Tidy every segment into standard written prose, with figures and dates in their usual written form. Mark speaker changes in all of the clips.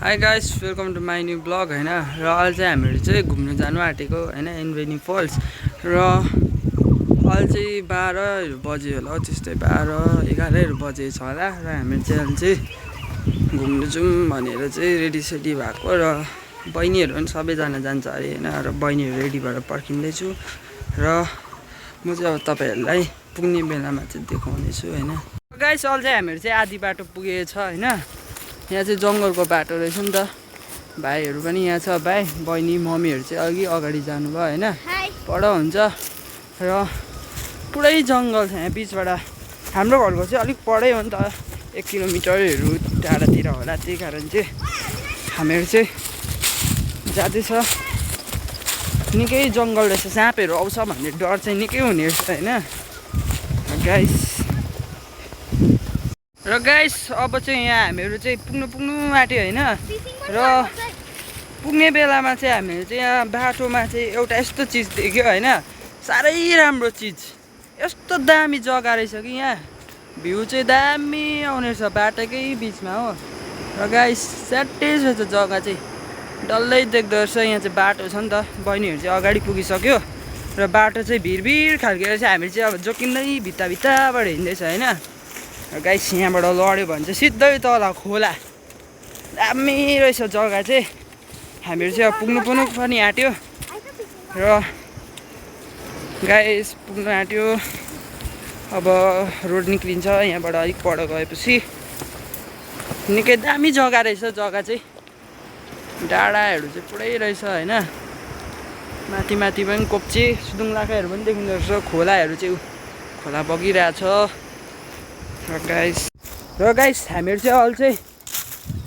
Speaker 1: high guys welcome to my new blog होइन र अहिले चाहिँ हामीहरू चाहिँ घुम्नु जानु आँटेको होइन इन्द्रेणी फल्स र अहिले चाहिँ 12 बज्यो होला त्यस्तै 12-11 बजेछ होला र हामी चाहिँ अहिले चाहिँ घुम्नु जाउँ भनेर चाहिँ रेडी भएको र बहिनीहरू पनि सबैजना जान्छ अरे होइन र बहिनीहरू रेडी भएर पर्खिँदैछु र म चाहिँ अब तपाईँहरूलाई पुग्ने बेलामा चाहिँ देखाउनेछु होइन गाइस अहिले चाहिँ हामीहरू चाहिँ आधी बाटो पुगेछ होइन यहाँ चाहिँ जङ्गलको बाटो रहेछ नि त भाइहरू पनि यहाँ छ भाइ बहिनी मम्मीहरू चाहिँ अघि अगाडि जानुभयो होइन पर हुन्छ र पुरै जङ्गल छ यहाँ बिचबाट हाम्रो घरको चाहिँ अलिक परै हो नि त 1 किलोमिटरहरू टाढातिर होला त्यही कारण चाहिँ हामीहरू चाहिँ जाँदैछ निकै जङ्गल रहेछ साँपहरू आउँछ भन्ने डर चाहिँ निकै हुने रहेछ होइन र गाइस अब चाहिँ यहाँ हामीहरू चाहिँ पुग्नु आँट्यो होइन र पुग्ने बेलामा चाहिँ हामीहरू चाहिँ यहाँ बाटोमा चाहिँ एउटा यस्तो चिज देख्यो होइन साह्रै राम्रो चिज यस्तो दामी जग्गा रहेछ कि यहाँ भ्यू चाहिँ दामी आउने रहेछ बाटोकै बिचमा हो र गाइस स्याट्टै रहेछ जग्गा चाहिँ डल्लै देख्दो रहेछ यहाँ चाहिँ बाटो छ नि त बहिनीहरू चाहिँ अगाडि पुगिसक्यो र बाटो चाहिँ भिड खालको रहेछ हामी चाहिँ अब जोकिँदै भित्ताबाट हिँड्दैछ होइन गाइस यहाँबाट लड्यो भने चाहिँ सिधै तल खोला दामी रहेछ जग्गा चाहिँ हामीहरू चाहिँ अब पुग्नु पनि आँट्यो र गाइस पुग्नु आँट्यो अब रोड निक्लिन्छ यहाँबाट अलिक पर गएपछि निकै दामी जग्गा रहेछ जग्गा चाहिँ डाँडाहरू चाहिँ पुरै रहेछ होइन माथि पनि कोप्चे सुदुङलाखाहरू पनि देखिँदो रहेछ खोलाहरू चाहिँ खोला बगिरहेछ र गाइस हामीहरू चाहिँ अहिले चाहिँ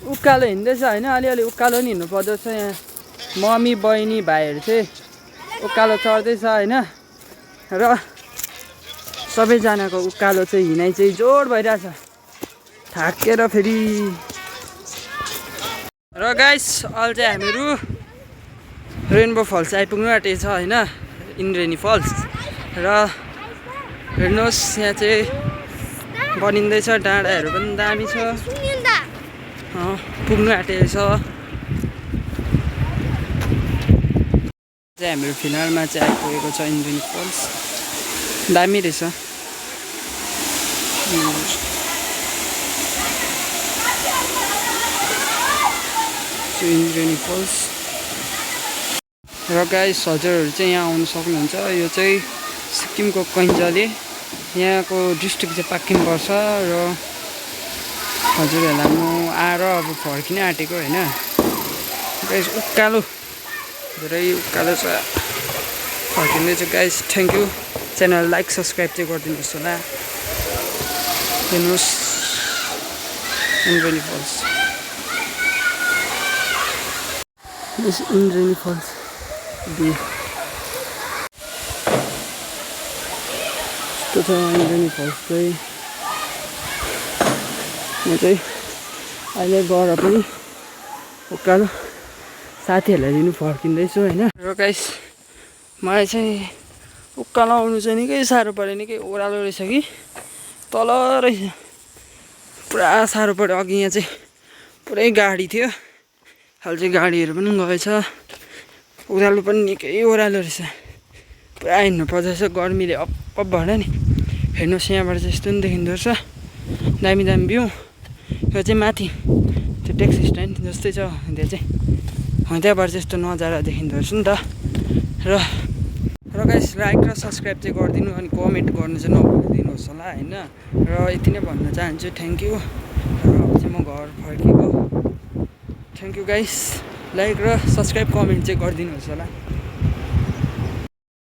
Speaker 1: उकालो हिँड्दैछ होइन अलिअलि उकालो नि हिँड्नु पर्दो रहेछ यहाँ मम्मी बहिनी भाइहरू चाहिँ उकालो चढ्दैछ होइन र सबैजनाको उकालो चाहिँ हिँडाइ चाहिँ जोड भइरहेछ थाकेर फेरि र गाइस अहिले चाहिँ हामीहरू रेनबो फल्स आइपुग्नु आँटेको छ होइन इन्द्रेणी फल्स र हेर्नुहोस् यहाँ चाहिँ बनिँदैछ डाँडाहरू पनि दामी छ पुग्नु आँटेको छ चाहिँ हामीहरू फिलहालमा चाहिँ आइपुगेको छ इन्द्रेणी फल्स दामी रहेछ इन्द्रेणी फल्स र गाइस हजुरहरू चाहिँ यहाँ आउनु सक्नुहुन्छ यो चाहिँ सिक्किमको कैन्जले यहाँको डिस्ट्रिक्ट चाहिँ पाक्किम पर्छ र हजुरहरूलाई म आएर अब फर्किन आँटेको होइन गाइस उकालो धेरै उकालो छ फर्किँदैछु guys thank you channel like subscribe चाहिँ गरिदिनुहोस् होला हेर्नुहोस् इन्द्रेणी फल्स इन्द्रेणी फल्स यस्तो छ इन्द्रेणी फल्स चाहिँ म चाहिँ अहिले गएर पनि उकालो साथीहरूलाई लिनु फर्किँदैछु होइन र गाइस मलाई चाहिँ उकालो आउनु चाहिँ निकै साह्रो पऱ्यो निकै ओह्रालो रहेछ कि तल रहेछ पुरा साह्रो पऱ्यो अघि यहाँ चाहिँ पुरै गाडी थियो अहिले चाहिँ गाडीहरू पनि गएछ ओह्रालो पनि निकै ओह्रालो रहेछ पुरा हिँड्नु पर्दछ गर्मीले अप भएर नि हेर्नुहोस् यहाँबाट चाहिँ यस्तो पनि देखिँदो रहेछ दामी भ्यू यो चाहिँ माथि त्यो ट्याक्सी स्ट्यान्ड जस्तै छ त्यहाँ चाहिँ त्यहाँबाट चाहिँ यस्तो नजारा देखिँदो रहेछ नि त र गाइस लाइक र सब्सक्राइब चाहिँ गरिदिनु अनि कमेन्ट गर्नु चाहिँ नभुलिदिनुहोस् होला होइन र यति नै भन्न चाहन्छु थ्याङ्क यू र अब चाहिँ म घर फर्केको थ्याङ्क यू गाइस लाइक र सब्सक्राइब कमेन्ट चाहिँ गरिदिनुहोस् होला